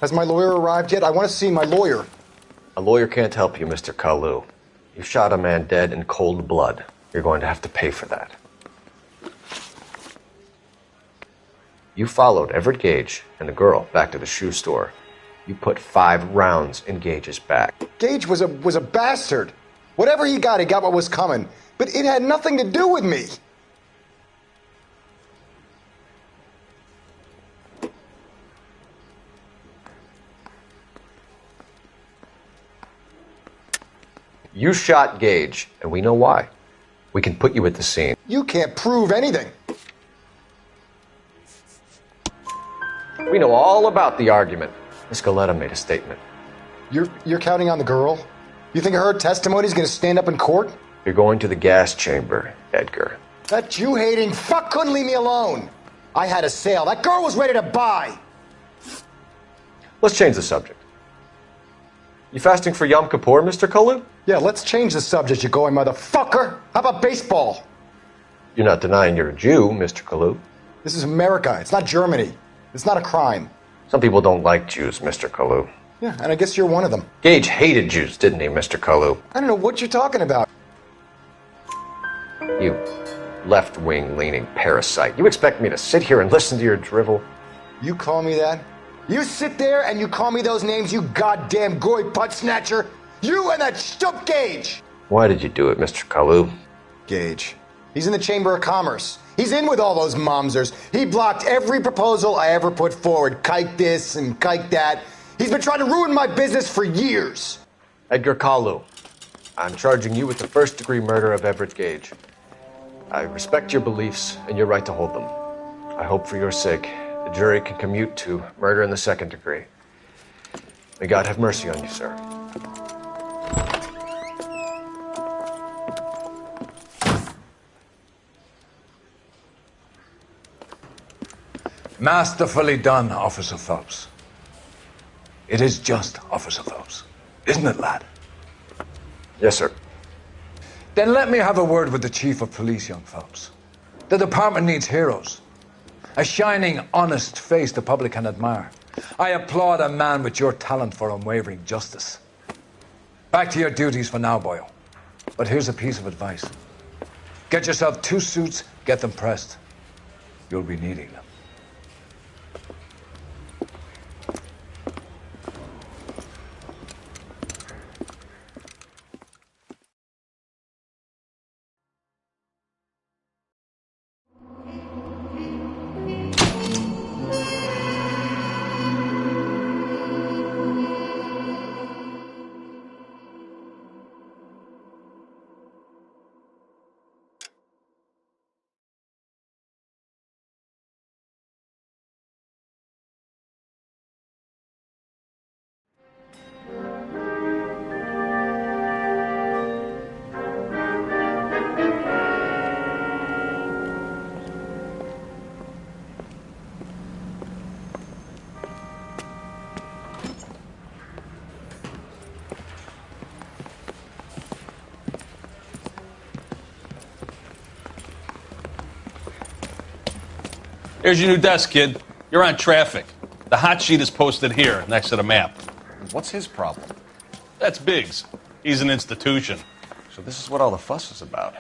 Has my lawyer arrived yet? I want to see my lawyer. A lawyer can't help you, Mr. Kalu. You shot a man dead in cold blood. You're going to have to pay for that. You followed Everett Gage and the girl back to the shoe store. You put 5 rounds in Gage's back. Gage was a bastard. Whatever he got what was coming. But it had nothing to do with me. You shot Gage, and we know why. We can put you at the scene. You can't prove anything. We know all about the argument. Miss Galetta made a statement. You're counting on the girl? You think her testimony is going to stand up in court? You're going to the gas chamber, Edgar. That Jew-hating fuck couldn't leave me alone. I had a sale. That girl was ready to buy. Let's change the subject. You fasting for Yom Kippur, Mr. Kalu? Yeah, let's change the subject, you going motherfucker. How about baseball? You're not denying you're a Jew, Mr. Kalu. This is America. It's not Germany. It's not a crime. Some people don't like Jews, Mr. Kalu. Yeah, and I guess you're one of them. Gage hated Jews, didn't he, Mr. Kalu? I don't know what you're talking about. You left-wing leaning parasite. You expect me to sit here and listen to your drivel? You call me that? You sit there and you call me those names, you goddamn goy butt snatcher? You and that shtup Gage! Why did you do it, Mr. Kalu? Gage. He's in the Chamber of Commerce. He's in with all those momsers. He blocked every proposal I ever put forward. Kike this and kike that. He's been trying to ruin my business for years. Edgar Kalu, I'm charging you with the first-degree murder of Everett Gage. I respect your beliefs and your right to hold them. I hope for your sake the jury can commute to murder in the second degree. May God have mercy on you, sir. Masterfully done, Officer Phelps. It is just Officer Phelps. Isn't it, lad? Yes, sir. Then let me have a word with the Chief of Police, young Phelps. The department needs heroes. A shining, honest face the public can admire. I applaud a man with your talent for unwavering justice. Back to your duties for now, boyo. But here's a piece of advice. Get yourself 2 suits, get them pressed. You'll be needing them. Here's your new desk, kid. You're on traffic. The hot sheet is posted here, next to the map. What's his problem? That's Biggs. He's an institution. So this is what all the fuss is about.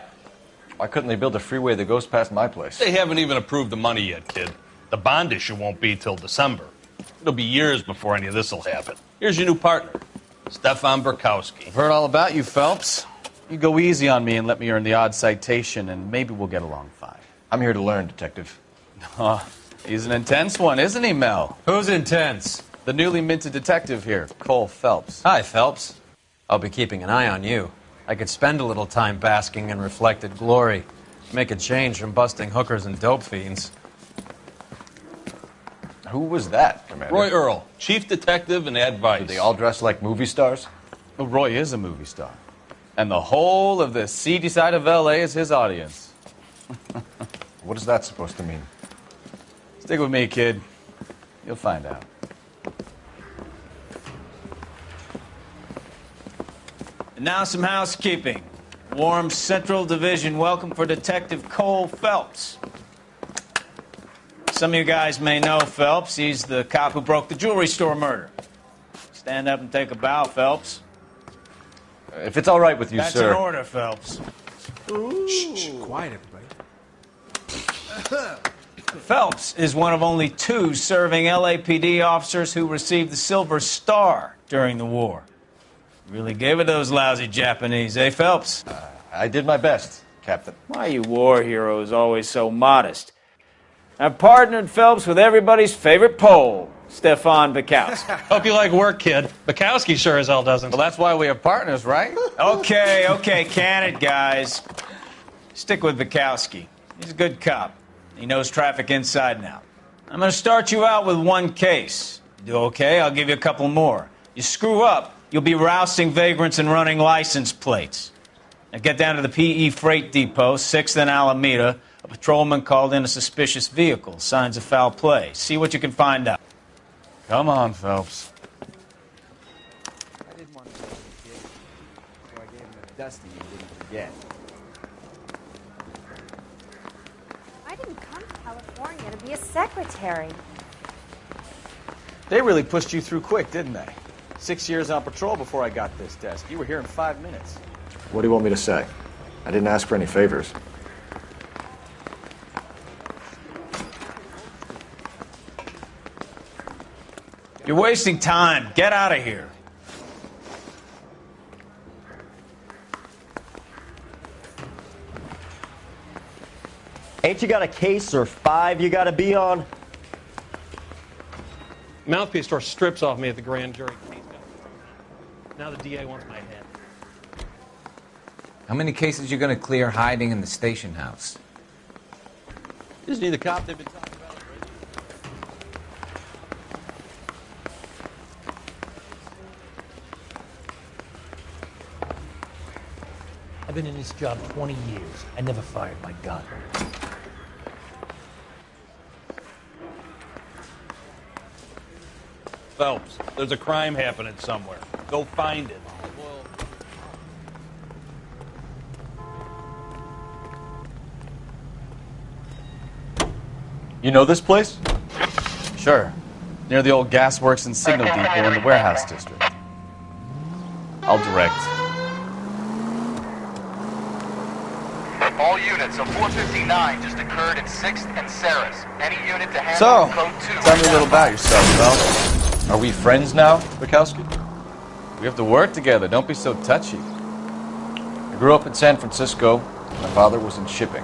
Why couldn't they build a freeway that goes past my place? They haven't even approved the money yet, kid. The bond issue won't be till December. It'll be years before any of this will happen. Here's your new partner, Stefan Burkowski. I've heard all about you, Phelps. You go easy on me and let me earn the odd citation, and maybe we'll get along fine. I'm here to learn, Detective. He's an intense one, isn't he, Mel? Who's intense? The newly minted detective here, Cole Phelps. Hi, Phelps. I'll be keeping an eye on you. I could spend a little time basking in reflected glory. Make a change from busting hookers and dope fiends. Who was that, Commander? Roy Earl, chief detective and advice. Do they all dress like movie stars? Well, Roy is a movie star. And the whole of the seedy side of L.A. is his audience. What is that supposed to mean? Stick with me, kid. You'll find out. And now some housekeeping. Warm Central Division welcome for Detective Cole Phelps. some of you guys may know Phelps. He's the cop who broke the jewelry store murder. Stand up and take a bow, Phelps. If it's all right with you, That's sir. an order, Phelps. Shh, quiet, everybody. Phelps is one of only 2 serving LAPD officers who received the Silver Star during the war. Really gave it those lousy Japanese, eh, Phelps? I did my best, Captain. Why are you war heroes always so modest? I've partnered Phelps with everybody's favorite Pole, Stefan Bukowski. Hope you like work, kid. Bukowski sure as hell doesn't. Well, that's why we have partners, right? Okay, can it, guys. Stick with Bukowski. He's a good cop. He knows traffic inside and out. I'm going to start you out with 1 case. Do okay? I'll give you a couple more. You screw up, you'll be rousting vagrants and running license plates. Now get down to the PE Freight Depot, 6th and Alameda. A patrolman called in a suspicious vehicle. Signs of foul play. See what you can find out. Come on, Phelps. I didn't want to be a kid, so I gave him a dusting he didn't forget. I didn't come to California to be a secretary. They really pushed you through quick, didn't they? 6 years on patrol before I got this desk. You were here in 5 minutes. What do you want me to say? I didn't ask for any favors. You're wasting time. Get out of here. Ain't you got a case or 5 you gotta be on? Mouthpiece store strips off me at the grand jury. Now the DA wants my head. How many cases you going to clear hiding in the station house? Isn't he the cop they've been talking about? I've been in this job 20 years. I never fired my gun. Phelps, there's a crime happening somewhere. Go find it. You know this place? Sure. Near the old gasworks and signal depot in the warehouse district. I'll direct. All units, a 459 just occurred in 6th and Saris. Any unit to handle So, code 2. tell me a little about yourself, Phelps. Are we friends now, Bukowski? We have to work together. Don't be so touchy. I grew up in San Francisco. My father was in shipping.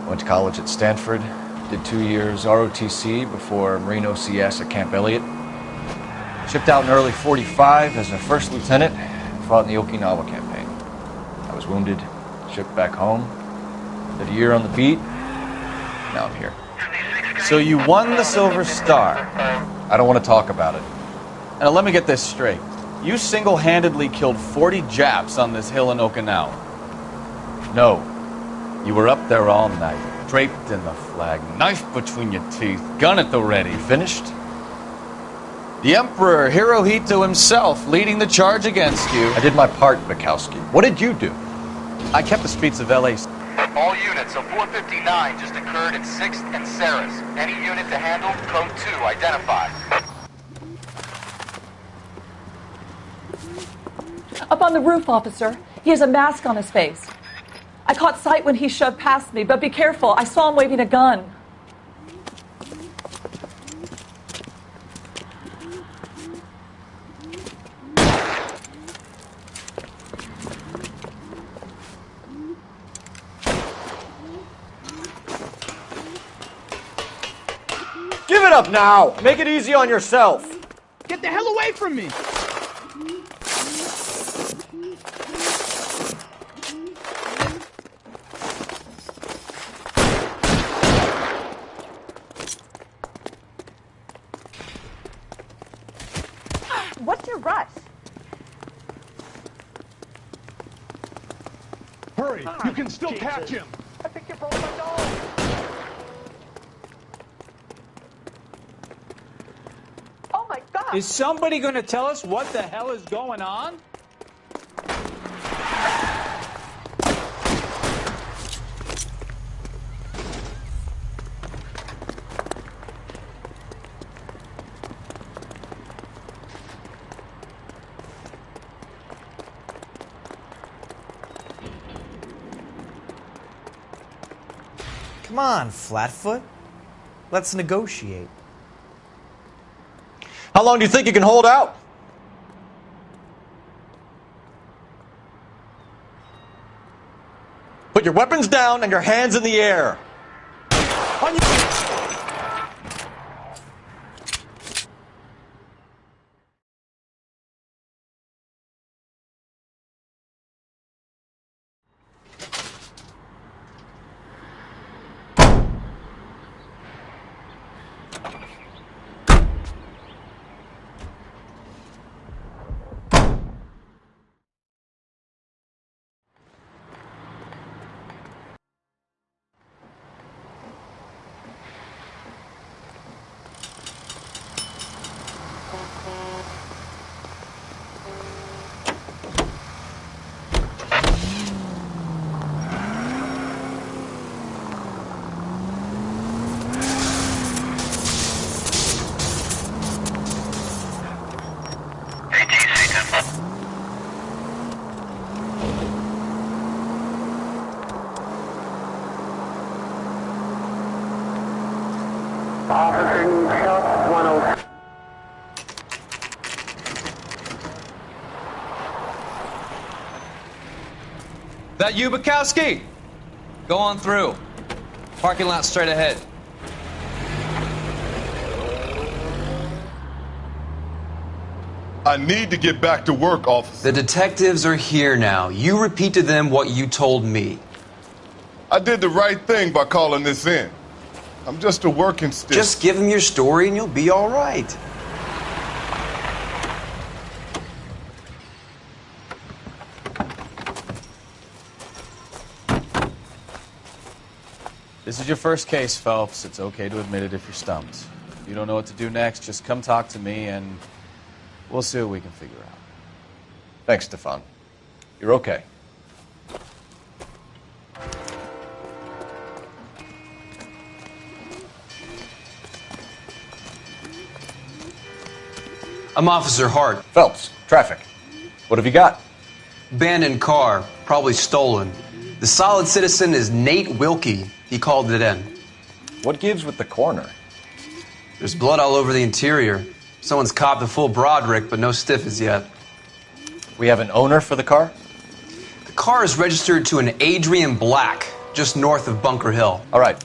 Went to college at Stanford. Did 2 years ROTC before Marine OCS at Camp Elliott. Shipped out in early 45 as a first lieutenant. Fought in the Okinawa campaign. I was wounded. Shipped back home. Did a year on the beat. Now I'm here. So you won the Silver Star. I don't want to talk about it. Now let me get this straight. You single-handedly killed 40 Japs on this hill in Okinawa. No. You were up there all night, draped in the flag, knife between your teeth, gun at the ready. Finished? The Emperor Hirohito himself leading the charge against you. I did my part, Bukowski. What did you do? I kept the streets of L.A. All units, a 459 just occurred in 6th and Saris. Any unit to handle code 2 identified. Up on the roof, officer. He has a mask on his face. I caught sight when he shoved past me, but be careful. I saw him waving a gun. Give it up now! Make it easy on yourself! Get the hell away from me! What's your rush? Hurry! You can still catch him! I think you broke my dog. Oh my God! Is somebody going to tell us what the hell is going on? Come on, Flatfoot. Let's negotiate. How long do you think you can hold out? Put your weapons down and your hands in the air. On your... That you, Bukowski? Go on through. Parking lot straight ahead. I need to get back to work, officer. The detectives are here now. You repeat to them what you told me. I did the right thing by calling this in. I'm just a working stick. Just give them your story and you'll be all right. This is your first case, Phelps. It's okay to admit it if you're stumped. If you don't know what to do next, just come talk to me and we'll see what we can figure out. Thanks, Stefan. You're okay. I'm Officer Hart. Phelps, traffic. What have you got? Abandoned car, probably stolen. The solid citizen is Nate Wilkie. He called it in. What gives with the coroner? There's blood all over the interior. Someone's copped a full Broderick, but no stiff as yet. We have an owner for the car? The car is registered to an Adrian Black, just north of Bunker Hill. All right,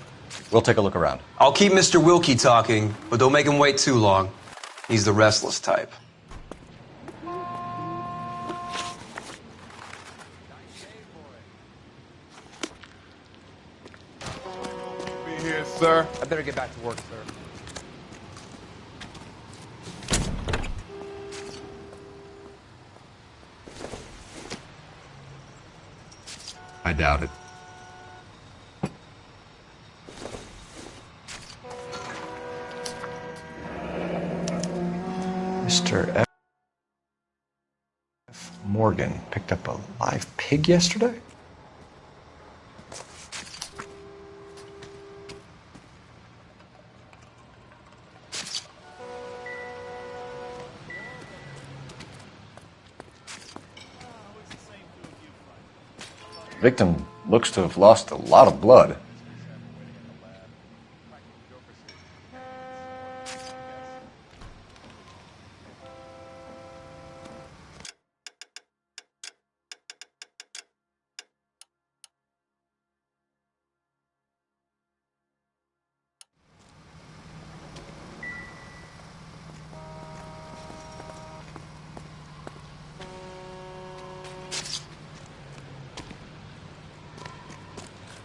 we'll take a look around. I'll keep Mr. Wilkie talking, but don't make him wait too long. He's the restless type. Be here, sir. I better get back to work, sir. I doubt it. Mr. F. Morgan picked up a live pig yesterday? Victim looks to have lost a lot of blood.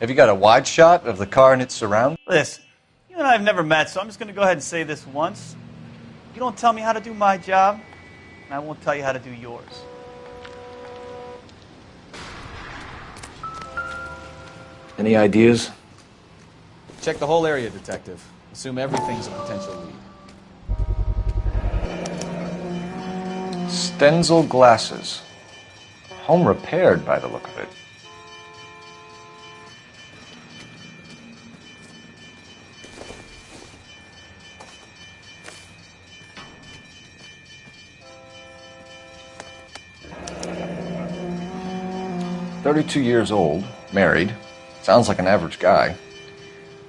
Have you got a wide shot of the car and its surroundings? Listen, you and I have never met, so I'm just going to go ahead and say this once. You don't tell me how to do my job, and I won't tell you how to do yours. Any ideas? Check the whole area, Detective. Assume everything's a potential lead. Stenzel glasses. Home repaired by the look of it. "32 years old, married. Sounds like an average guy.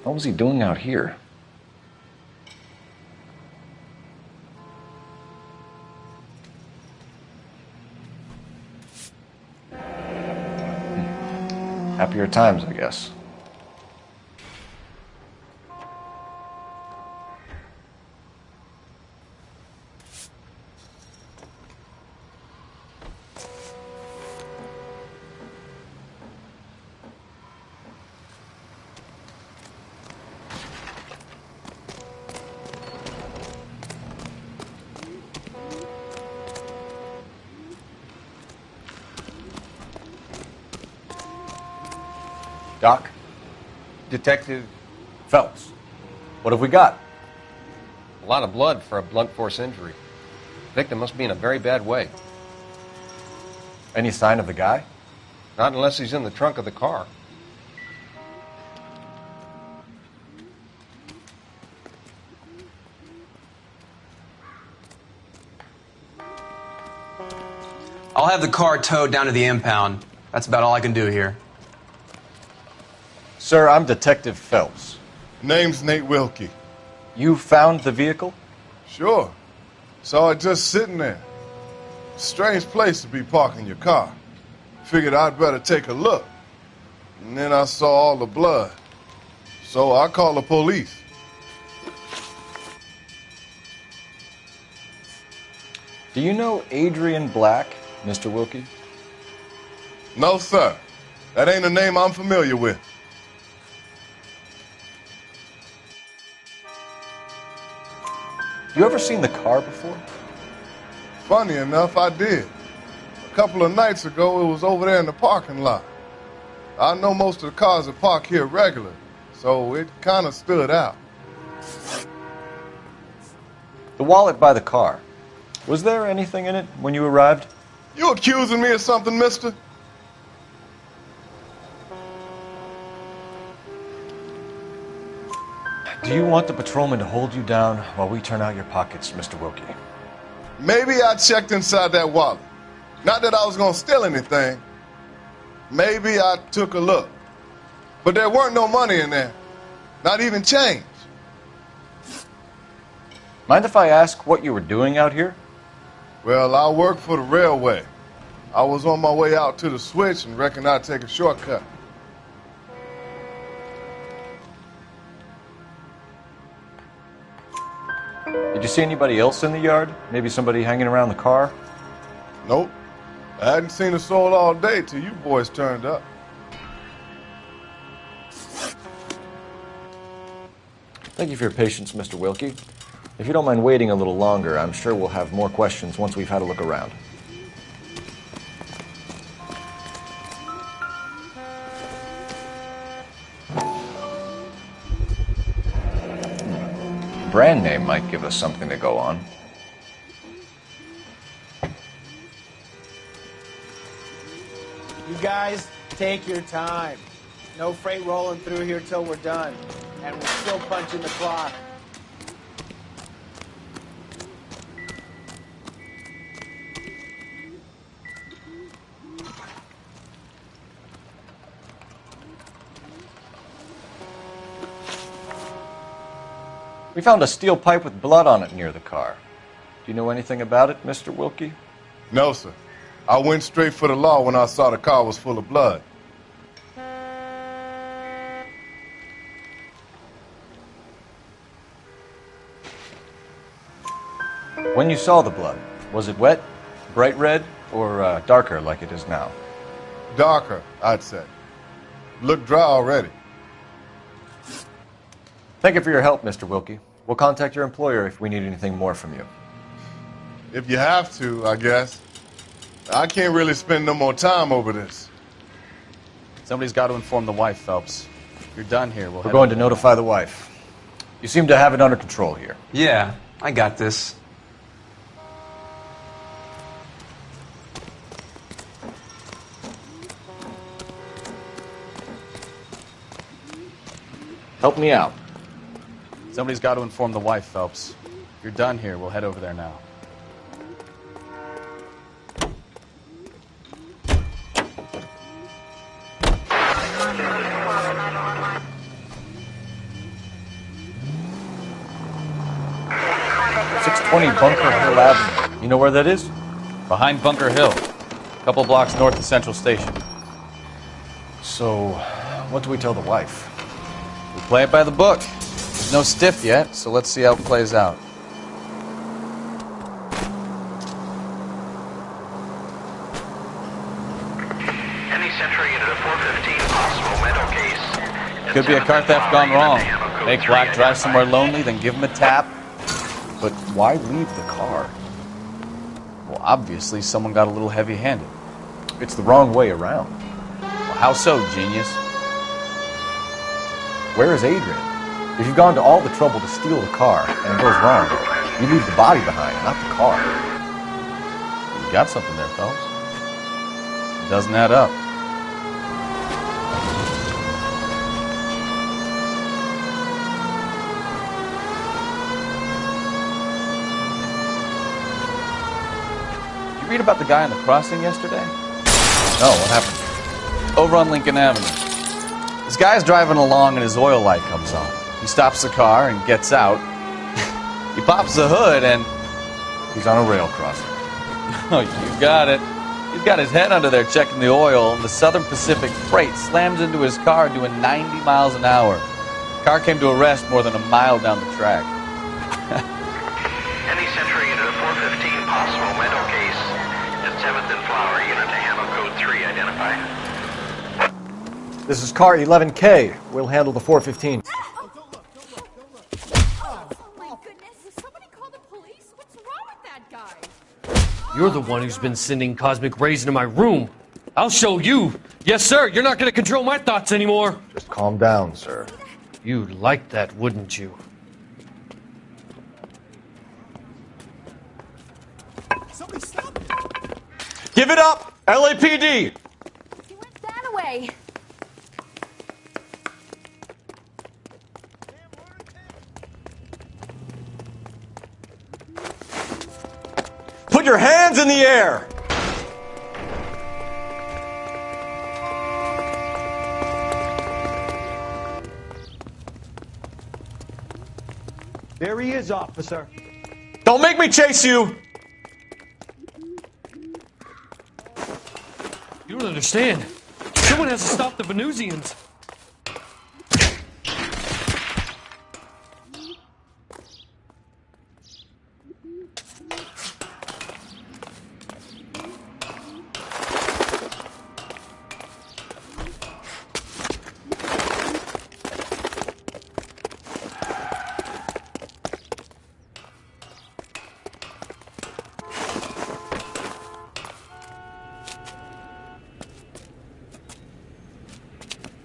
What was he doing out here? Happier times, I guess. Doc? Detective Phelps. What have we got? A lot of blood for a blunt force injury. Victim must be in a very bad way. Any sign of the guy? Not unless he's in the trunk of the car. I'll have the car towed down to the impound. That's about all I can do here. Sir, I'm Detective Phelps. Name's Nate Wilkie. You found the vehicle? Sure. Saw it just sitting there. Strange place to be parking your car. Figured I'd better take a look. And then I saw all the blood. So I called the police. Do you know Adrian Black, Mr. Wilkie? No, sir. That ain't a name I'm familiar with. You ever seen the car before? Funny enough, I did. A couple of nights ago, it was over there in the parking lot. I know most of the cars are parked here regular, so it kind of stood out. The wallet by the car. Was there anything in it when you arrived? You accusing me of something, mister? Do you want the patrolman to hold you down while we turn out your pockets, Mr. Wilkie? Maybe I checked inside that wallet. Not that I was going to steal anything. Maybe I took a look. But there weren't no money in there. Not even change. Mind if I ask what you were doing out here? Well, I work for the railway. I was on my way out to the switch and reckoned I'd take a shortcut. Did you see anybody else in the yard? Maybe somebody hanging around the car? Nope. I hadn't seen a soul all day till you boys turned up. Thank you for your patience, Mr. Wilkie. If you don't mind waiting a little longer, I'm sure we'll have more questions once we've had a look around. Brand name might give us something to go on. You guys, take your time. No freight rolling through here till we're done. And we're still punching the clock. We found a steel pipe with blood on it near the car. Do you know anything about it, Mr. Wilkie? No, sir. I went straight for the law when I saw the car was full of blood. When you saw the blood, was it wet, bright red, or darker like it is now? Darker, I'd say. Looked dry already. Thank you for your help, Mr. Wilkie. We'll contact your employer if we need anything more from you. If you have to, I guess. I can't really spend no more time over this. Somebody's got to inform the wife, Phelps. If you're done here, We're going to notify the wife. You seem to have it under control here. Yeah, I got this. Help me out. Somebody's got to inform the wife, Phelps. If you're done here, we'll head over there now. 20 Bunker Hill Avenue. You know where that is? Behind Bunker Hill. A couple blocks north of Central Station. So, what do we tell the wife? We play it by the book. There's no stiff yet, so let's see how it plays out. Any Central unit of 415 possible mental case. Could be a car theft gone wrong. Make Black drive somewhere lonely, then give him a tap. But why leave the car? Well, obviously, someone got a little heavy-handed. It's the wrong way around. Well, how so, genius? Where is Adrian? If you've gone to all the trouble to steal the car and it goes wrong, you leave the body behind, not the car. You got something there, Phelps. It doesn't add up. Did you read about the guy on the crossing yesterday? No, what happened? Over on Lincoln Avenue. This guy's driving along and his oil light comes on. He stops the car and gets out. He pops the hood and... He's on a rail crossing. Oh, you got it. He's got his head under there checking the oil, and the Southern Pacific Freight slams into his car doing 90 miles an hour. The car came to a rest more than a mile down the track. Any Central unit of 415 possible mental case. At 7th and Flower unit to handle code 3 identify. This is car 11K. We'll handle the 415. You're the one who's been sending cosmic rays into my room. I'll show you. Yes, sir. You're not going to control my thoughts anymore. Just calm down, sir. You'd like that, wouldn't you? Somebody stop it! Give it up! LAPD! He went that way. Put your hands in the air! There he is, officer. Don't make me chase you! You don't understand. Someone has to stop the Venusians.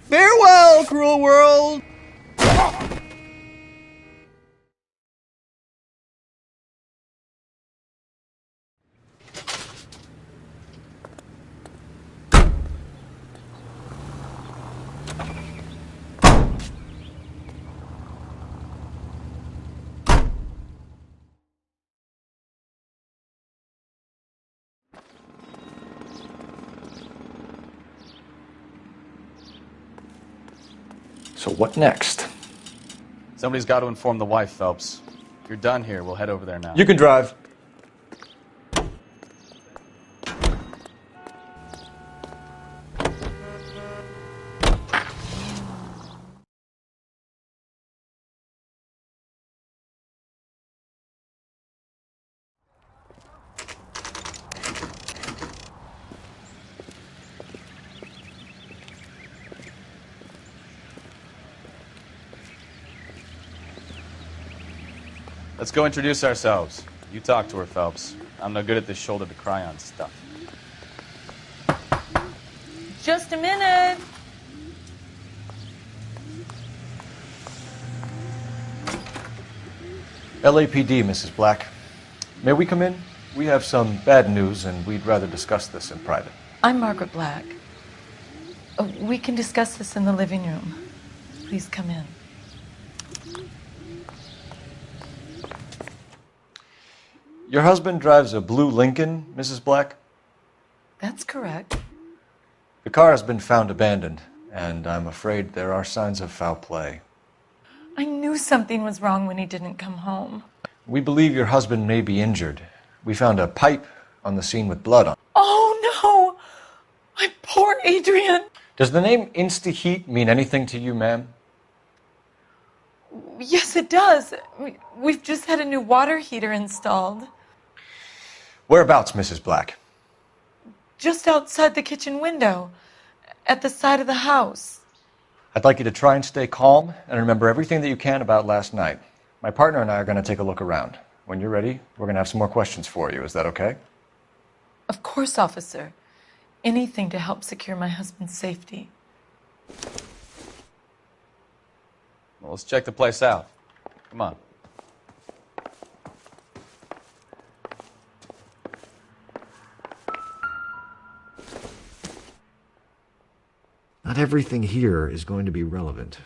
Farewell, cruel world! So what next? Somebody's got to inform the wife, Phelps. If you're done here, we'll head over there now. You can drive. Let's go introduce ourselves. You talk to her, Phelps. I'm no good at this shoulder to cry on stuff. Just a minute. LAPD, Mrs. Black. May we come in? We have some bad news, and we'd rather discuss this in private. I'm Margaret Black. We can discuss this in the living room. Please come in. Your husband drives a blue Lincoln, Mrs. Black? That's correct. The car has been found abandoned, and I'm afraid there are signs of foul play. I knew something was wrong when he didn't come home. We believe your husband may be injured. We found a pipe on the scene with blood on. Oh no! My poor Adrian! Does the name Insta-Heat mean anything to you, ma'am? Yes, it does. We've just had a new water heater installed. Whereabouts, Mrs. Black? Just outside the kitchen window, at the side of the house. I'd like you to try and stay calm and remember everything that you can about last night. My partner and I are going to take a look around. When you're ready, we're going to have some more questions for you. Is that okay? Of course, officer. Anything to help secure my husband's safety. Well, let's check the place out. Come on. Not everything here is going to be relevant.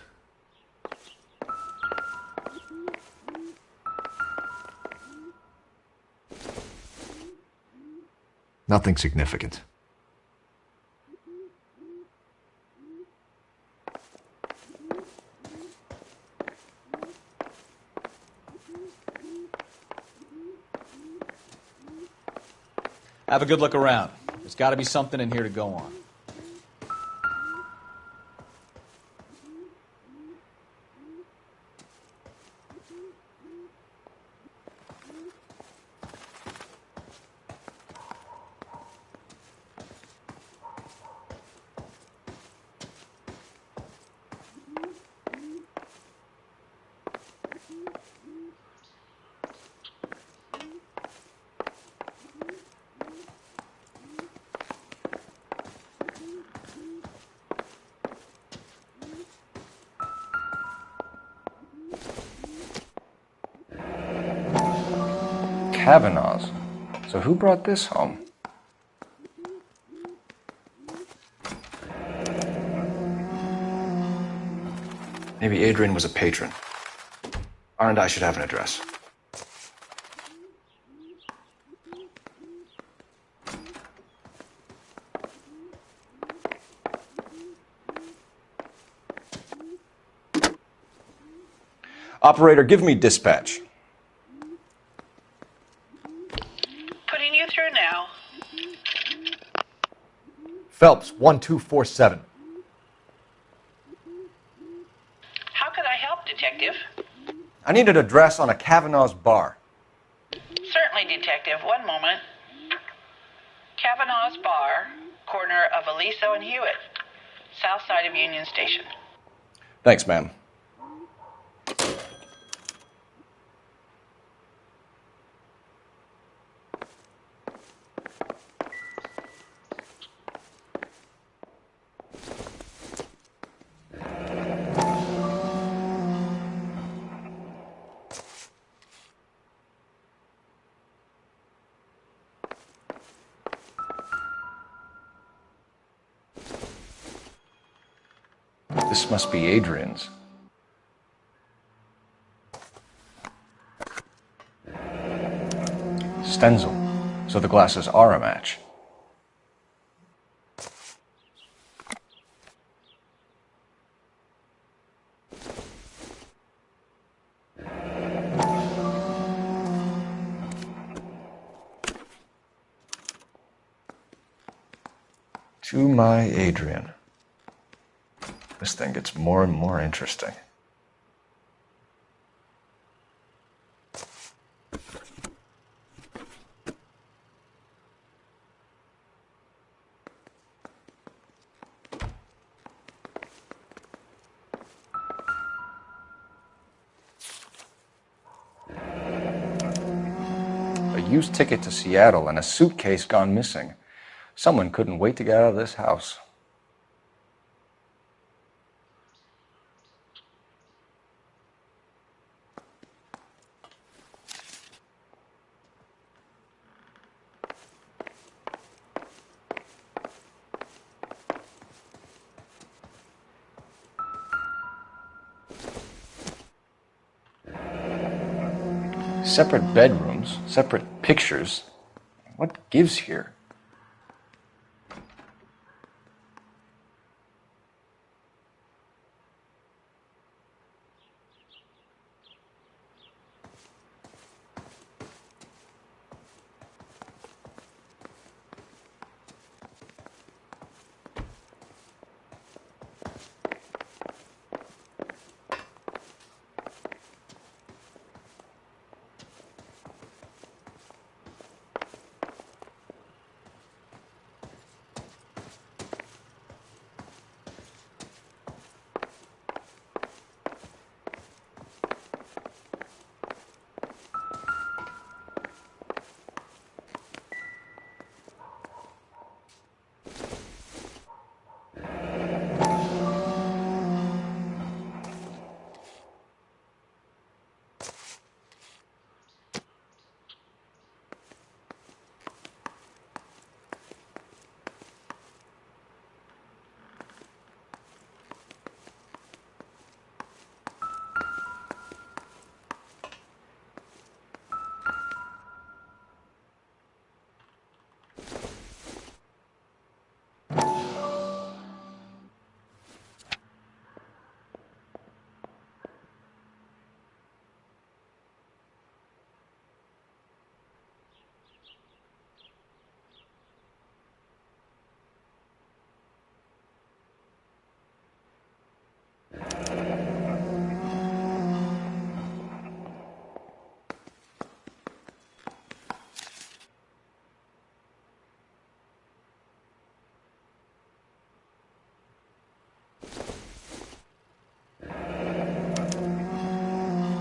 Nothing significant. Have a good look around. There's got to be something in here to go on. Kavanaugh's. So who brought this home? Maybe Adrian was a patron. R&I should have an address. Operator, give me dispatch. Putting you through now. Phelps, 1247. How could I help, Detective? I need an address on a Kavanaugh's bar. Certainly, Detective. One moment. Kavanaugh's Bar, corner of Aliso and Hewitt, south side of Union Station. Thanks, ma'am. This must be Adrian's. Stenzel. So the glasses are a match. To my Adrian. This thing gets more and more interesting. A used ticket to Seattle and a suitcase gone missing. Someone couldn't wait to get out of this house. Separate bedrooms, separate pictures. What gives here?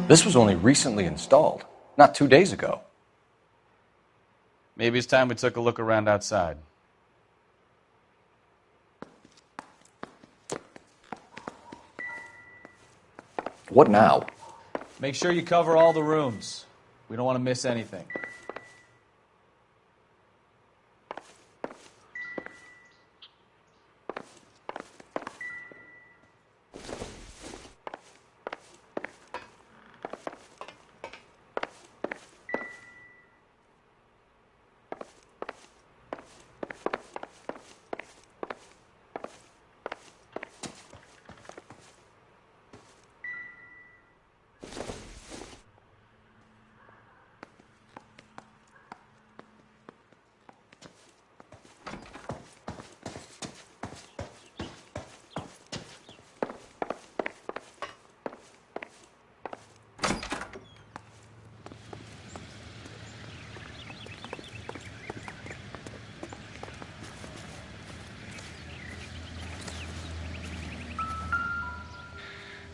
This was only recently installed, not 2 days ago. Maybe it's time we took a look around outside. What now? Make sure you cover all the rooms. We don't want to miss anything.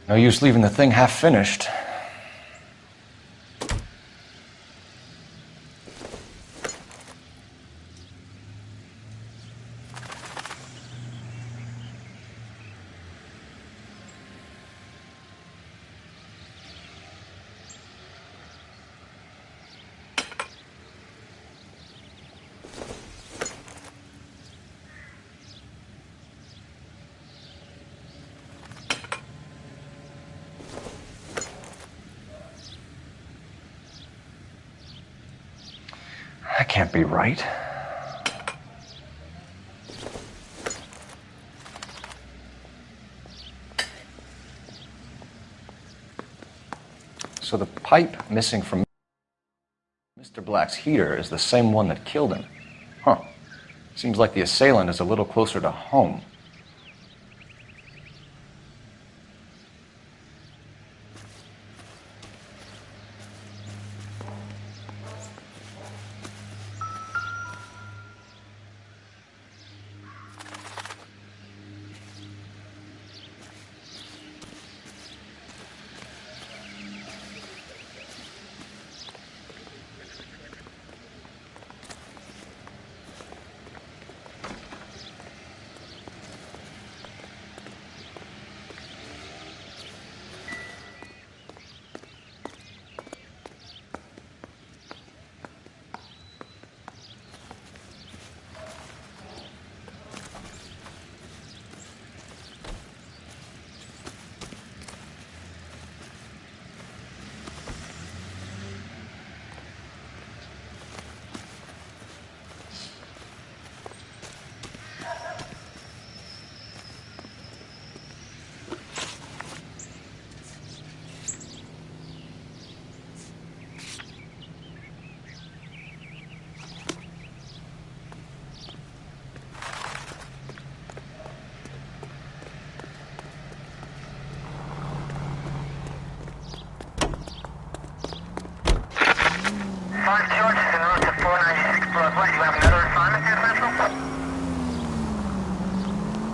No use leaving the thing half finished. That can't be right. So the pipe missing from Mr. Black's heater is the same one that killed him. Huh. Seems like the assailant is a little closer to home.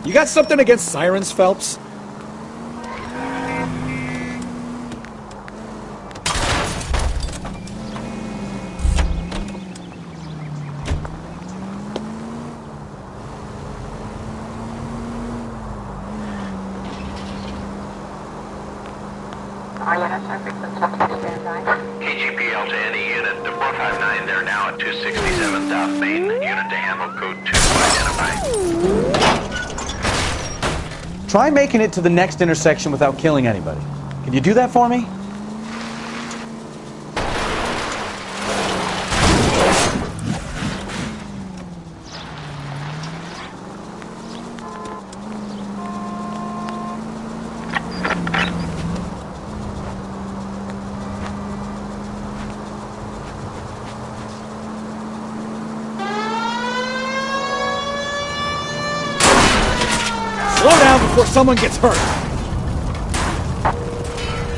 You got something against sirens, Phelps? KGPL to any unit to 459, they're now at 267 South Main. Unit to handle code 2 identified. Try making it to the next intersection without killing anybody. Can you do that for me? Slow down before someone gets hurt.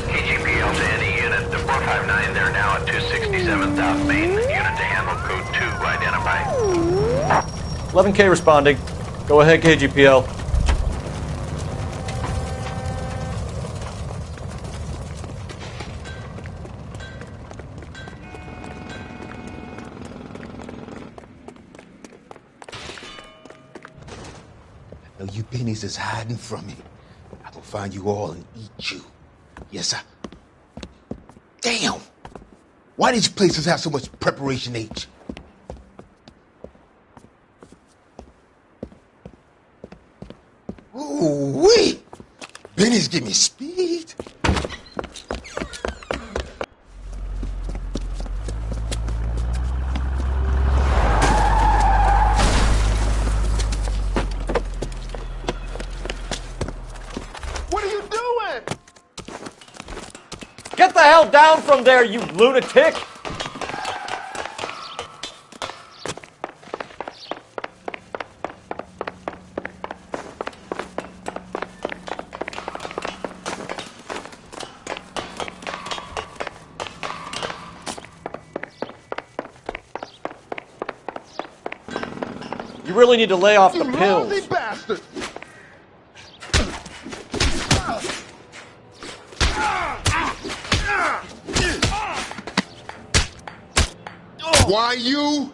KGPL to any unit to 459, they're now at 267 South Main. Unit to handle code 2 identified. 11K responding. Go ahead, KGPL. Now you pennies is hiding from me. I will find you all and eat you. Yes, sir. Damn! Why these places have so much preparation H? Ooh, wait! Pennies give me speed. What are you doing? Get the hell down from there, you lunatic! You really need to lay off the pills. Lousy bastard! Why you?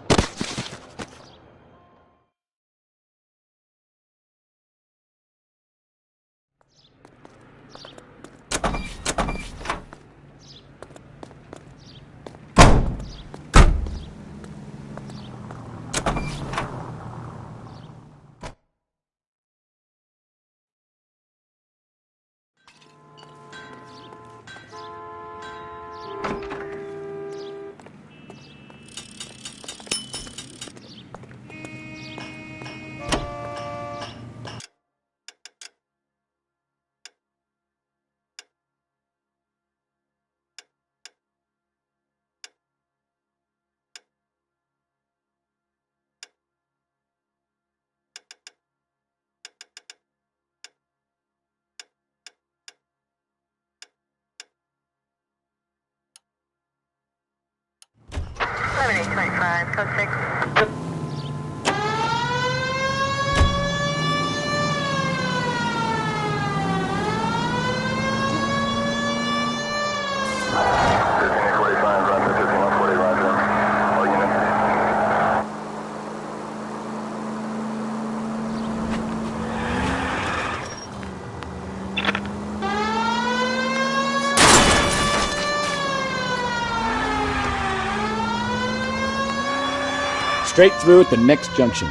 Straight through at the next junction.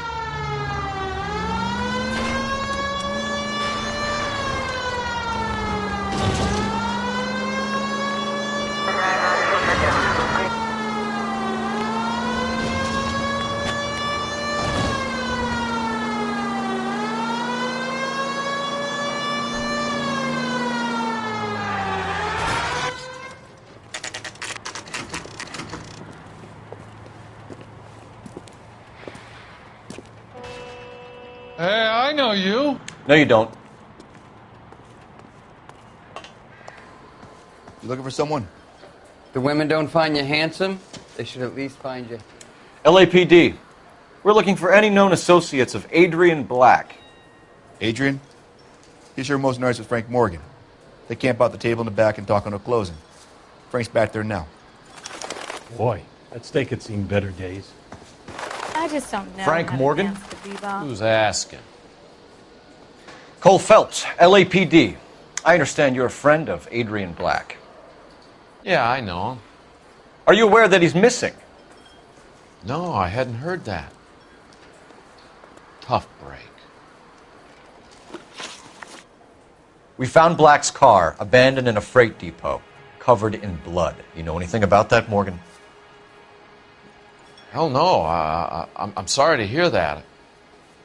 Hey, I know you. No, you don't. You looking for someone? The women don't find you handsome, they should at least find you. LAPD. We're looking for any known associates of Adrian Black. Adrian? He's here most nights with Frank Morgan. They camp out the table in the back and talk on a closing. Frank's back there now. Boy, that steak had seen better days. I just don't know. Frank how to Morgan? dance the bebop. Who's asking? Cole Phelps, LAPD. I understand you're a friend of Adrian Black. Yeah, I know him. Are you aware that he's missing? No, I hadn't heard that. Tough break. We found Black's car abandoned in a freight depot, covered in blood. You know anything about that, Morgan? Hell no. I'm sorry to hear that.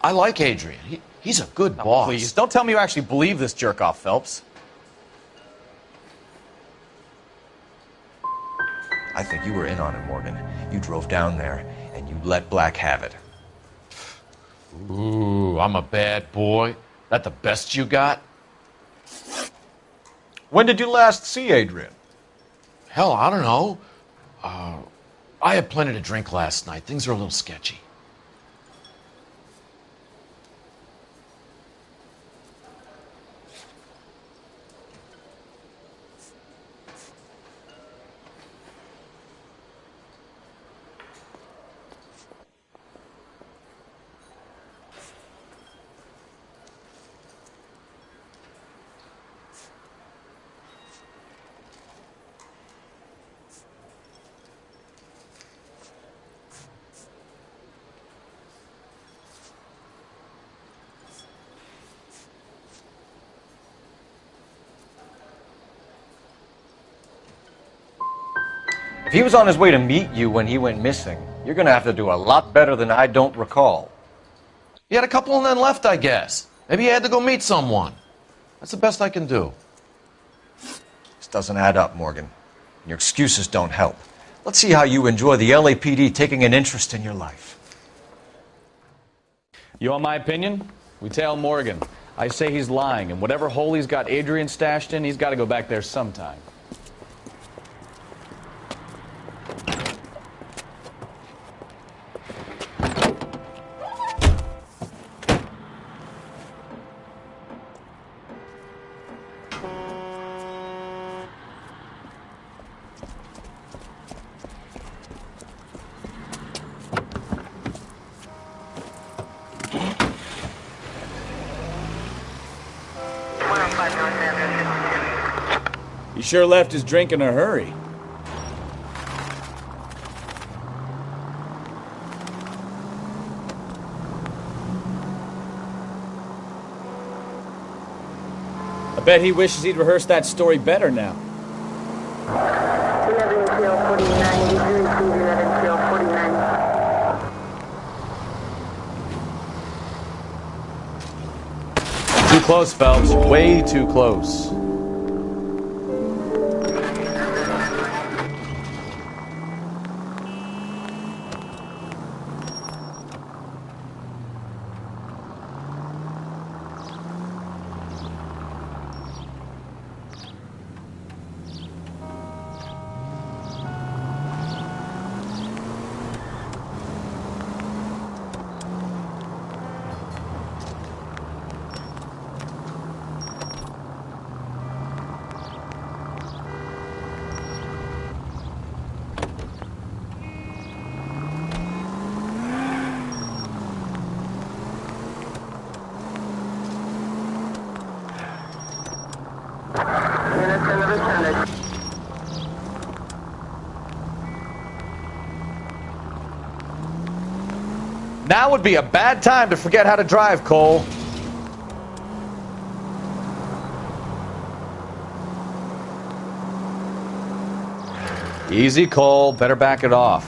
I like Adrian. He's a good boss. Please, don't tell me you actually believe this jerk-off, Phelps. I think you were in on it, Morgan. You drove down there, and you let Black have it. Ooh, I'm a bad boy. That the best you got? When did you last see Adrian? Hell, I don't know. I had plenty to drink last night. Things are a little sketchy. If he was on his way to meet you when he went missing, you're going to have to do a lot better than I don't recall. He had a couple and then left, I guess. Maybe he had to go meet someone. That's the best I can do. This doesn't add up, Morgan. Your excuses don't help. Let's see how you enjoy the LAPD taking an interest in your life. You want my opinion? We tail Morgan. I say he's lying, and whatever hole he's got Adrian stashed in, he's got to go back there sometime. He sure left his drink in a hurry. I bet he wishes he'd rehearsed that story better now. 11 Too close, Phelps. Way too close. Now would be a bad time to forget how to drive, Cole. Easy, Cole. Better back it off.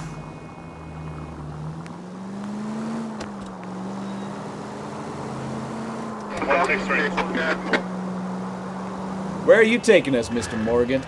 Where are you taking us, Mr. Morgan?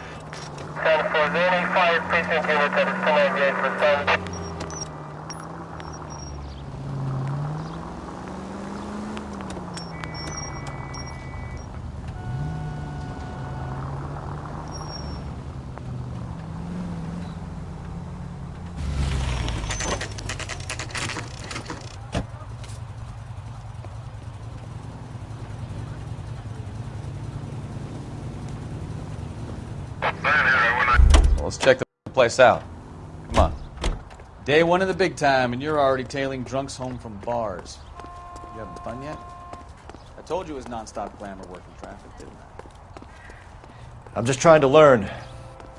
Let's check the place out. Come on. Day one of the big time, and you're already tailing drunks home from bars. You having fun yet? I told you it was non-stop glamour working traffic, didn't I? I'm just trying to learn.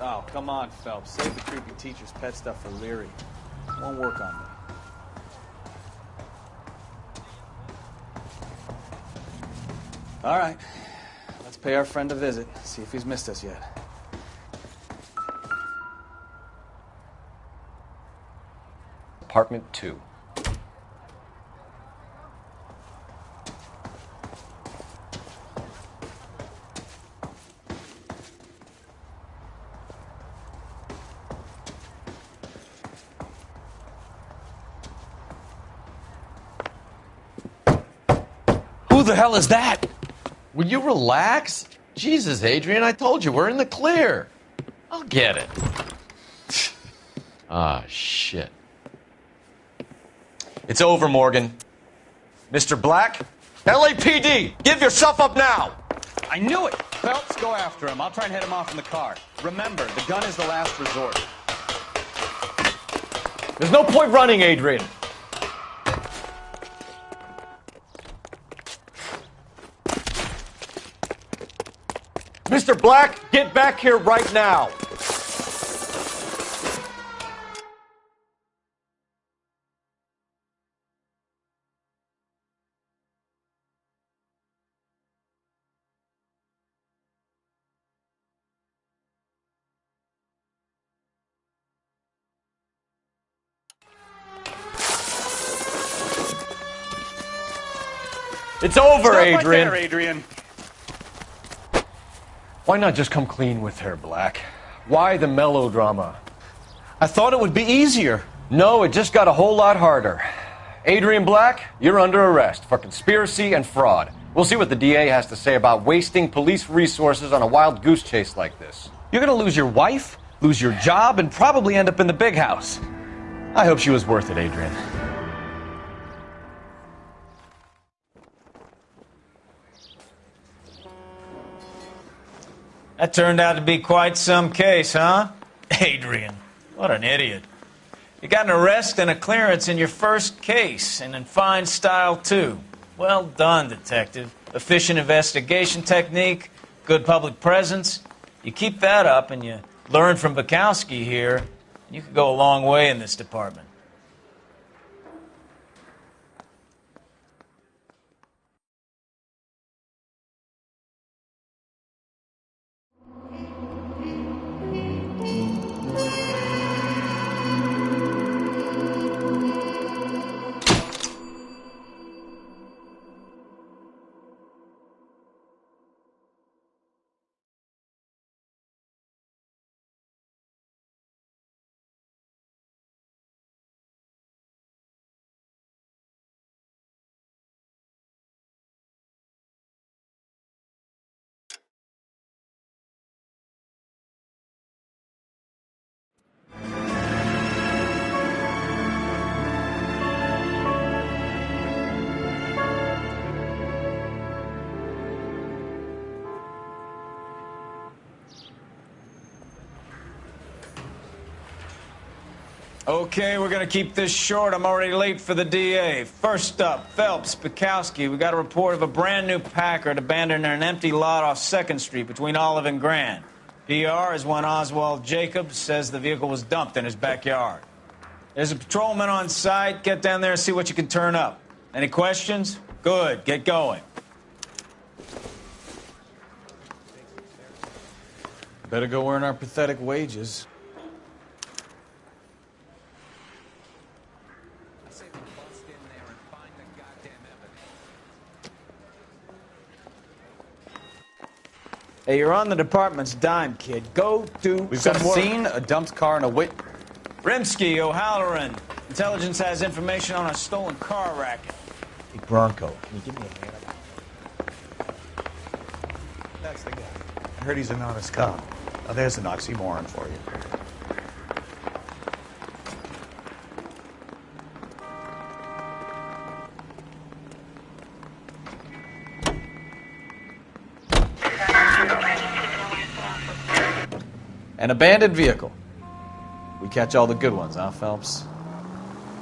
Oh, come on, Phelps. Save the creepy teacher's pet stuff for Leary. It won't work on me. All right. Let's pay our friend a visit. See if he's missed us yet. Apartment 2. Who the hell is that? Will you relax? Jesus, Adrian, I told you, we're in the clear. I'll get it. Ah, shit. It's over, Morgan. Mr. Black, LAPD, give yourself up now! I knew it! Phelps, go after him. I'll try and head him off in the car. Remember, the gun is the last resort. There's no point running, Adrian. Mr. Black, get back here right now! It's over, Stop Adrian. Right there, Adrian. Why not just come clean with her, Black? Why the melodrama? I thought it would be easier. No, it just got a whole lot harder. Adrian Black, you're under arrest for conspiracy and fraud. We'll see what the DA has to say about wasting police resources on a wild goose chase like this. You're going to lose your wife, lose your job, and probably end up in the big house. I hope she was worth it, Adrian. That turned out to be quite some case, huh? Adrian, what an idiot. You got an arrest and a clearance in your first case, and in fine style, too. Well done, detective. Efficient investigation technique, good public presence. You keep that up and you learn from Bukowski here, you could go a long way in this department. Okay, we're going to keep this short. I'm already late for the DA. First up, Phelps, Bukowski. We got a report of a brand new Packard abandoned in an empty lot off 2nd Street between Olive and Grand. PR is one Oswald Jacobs says the vehicle was dumped in his backyard. There's a patrolman on site. Get down there and see what you can turn up. Any questions? Good. Get going. Better go earn our pathetic wages. Hey, you're on the department's dime, kid. Go do We've some got a work. scene, a dumped car, and a wit. Rimsky, O'Halloran. Intelligence has information on a stolen car racket. Hey, Bronco, can you give me a hand? That's the guy. I heard he's an honest cop. Now there's an oxymoron for you. An abandoned vehicle. We catch all the good ones, huh, Phelps?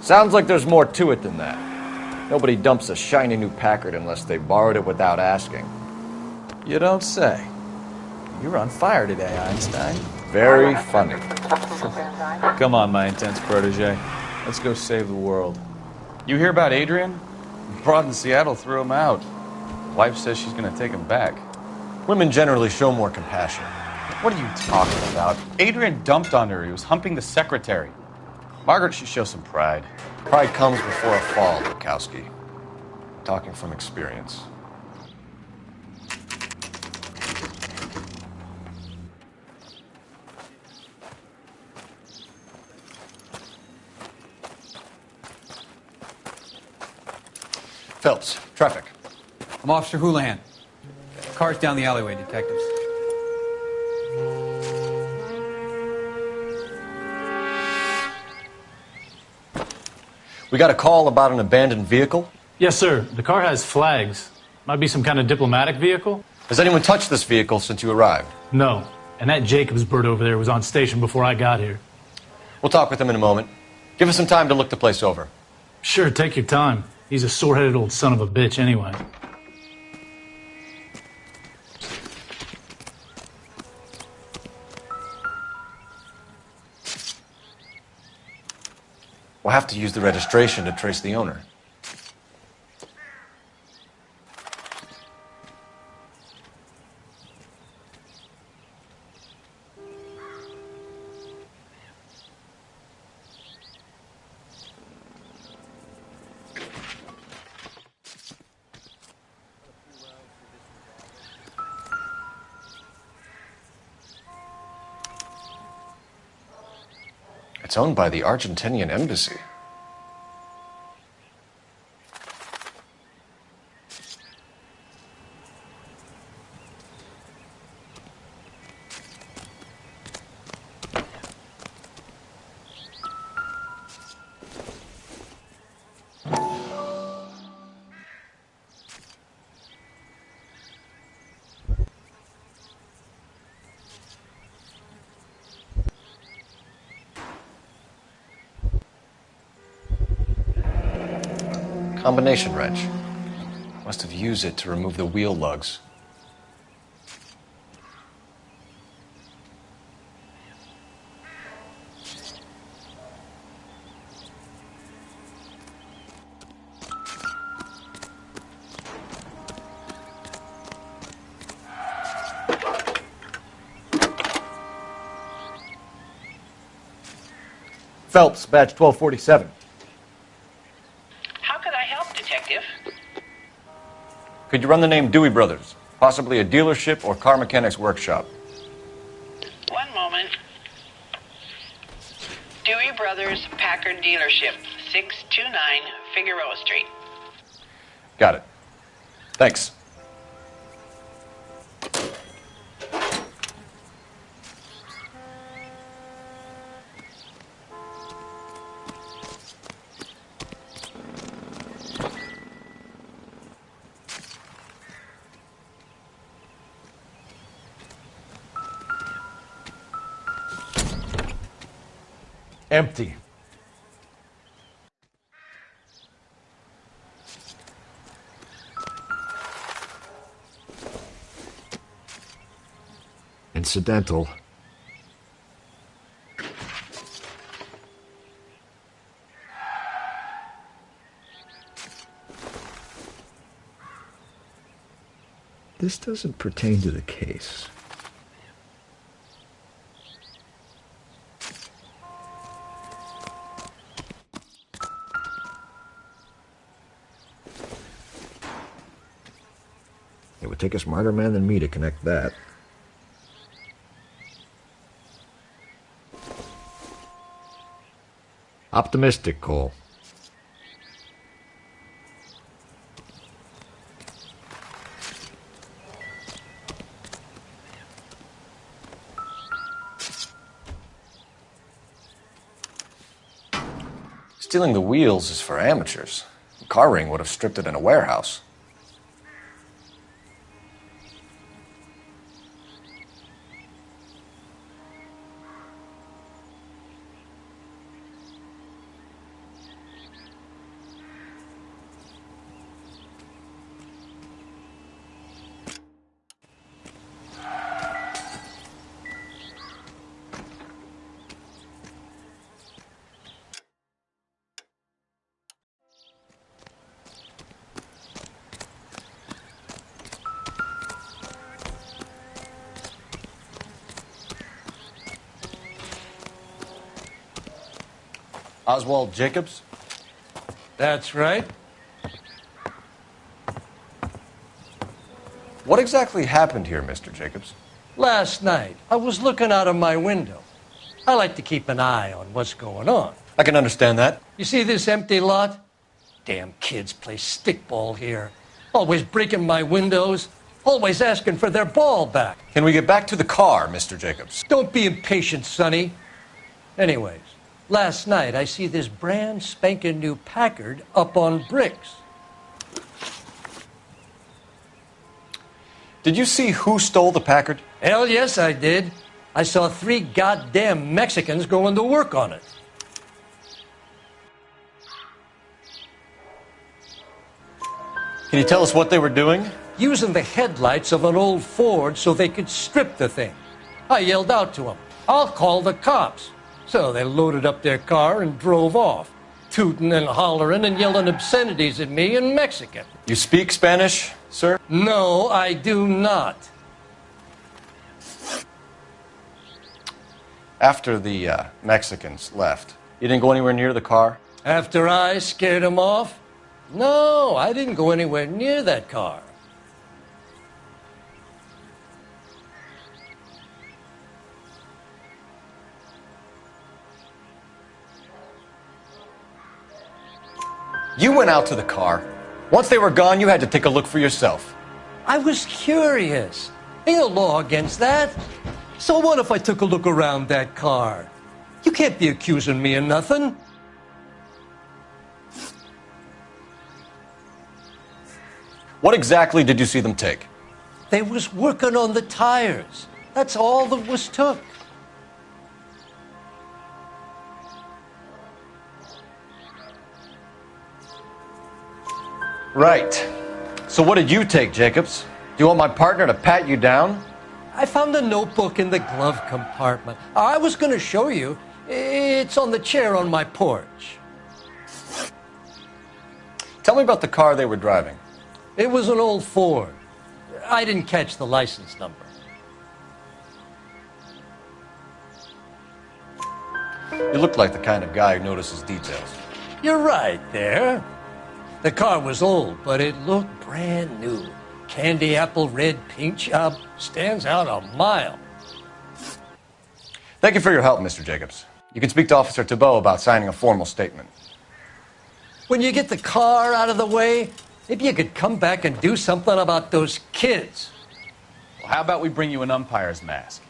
Sounds like there's more to it than that. Nobody dumps a shiny new Packard unless they borrowed it without asking. You don't say. You're on fire today, Einstein. Very funny. Come on, my intense protege. Let's go save the world. You hear about Adrian? Broad in Seattle threw him out. Wife says she's going to take him back. Women generally show more compassion. What are you talking about? Adrian dumped on her. He was humping the secretary. Margaret should show some pride. Pride comes before a fall, Bukowski. Talking from experience. Phelps, traffic. I'm Officer Houlihan. Car's down the alleyway, detectives. We got a call about an abandoned vehicle. Yes, sir. The car has flags. Might be some kind of diplomatic vehicle. Has anyone touched this vehicle since you arrived? No. And that Jacobs bird over there was on station before I got here. We'll talk with him in a moment. Give us some time to look the place over. Sure, take your time. He's a sore-headed old son of a bitch anyway. We'll have to use the registration to trace the owner. It's owned by the Argentinian embassy. Combination wrench. Must have used it to remove the wheel lugs. Phelps, badge 1247. How could I help, Detective? Could you run the name Dewey Brothers? Possibly a dealership or car mechanics workshop. One moment. Dewey Brothers Packard Dealership, 629 Figueroa Street. Got it. Thanks. Empty. Incidental. This doesn't pertain to the case. It would take a smarter man than me to connect that. Optimistic, Cole. Stealing the wheels is for amateurs. The car ring would have stripped it in a warehouse. Oswald Jacobs? That's right. What exactly happened here, Mr. Jacobs? Last night, I was looking out of my window. I like to keep an eye on what's going on. I can understand that. You see this empty lot? Damn kids play stickball here. Always breaking my windows. Always asking for their ball back. Can we get back to the car, Mr. Jacobs? Don't be impatient, Sonny. Anyways, last night I see this brand spanking new Packard up on bricks. Did you see who stole the Packard? Hell yes, I did. I saw 3 goddamn Mexicans going to work on it. Can you tell us what they were doing? Using the headlights of an old Ford so they could strip the thing. I yelled out to them, "I'll call the cops." So they loaded up their car and drove off, tooting and hollering and yelling obscenities at me in Mexican. You speak Spanish, sir? No, I do not. After the Mexicans left, you didn't go anywhere near the car? After I scared them off? No, I didn't go anywhere near that car. You went out to the car. Once they were gone, you had to take a look for yourself. I was curious. Ain't no law against that. So what if I took a look around that car? You can't be accusing me of nothing. What exactly did you see them take? They was working on the tires. That's all that was took. Right. So what did you take, Jacobs? Do you want my partner to pat you down? I found a notebook in the glove compartment. I was going to show you. It's on the chair on my porch. Tell me about the car they were driving. It was an old Ford. I didn't catch the license number. You look like the kind of guy who notices details. You're right there. The car was old, but it looked brand new. Candy apple red paint job stands out a mile. Thank you for your help, Mr. Jacobs. You can speak to Officer Thibault about signing a formal statement. When you get the car out of the way, maybe you could come back and do something about those kids. Well, how about we bring you an umpire's mask?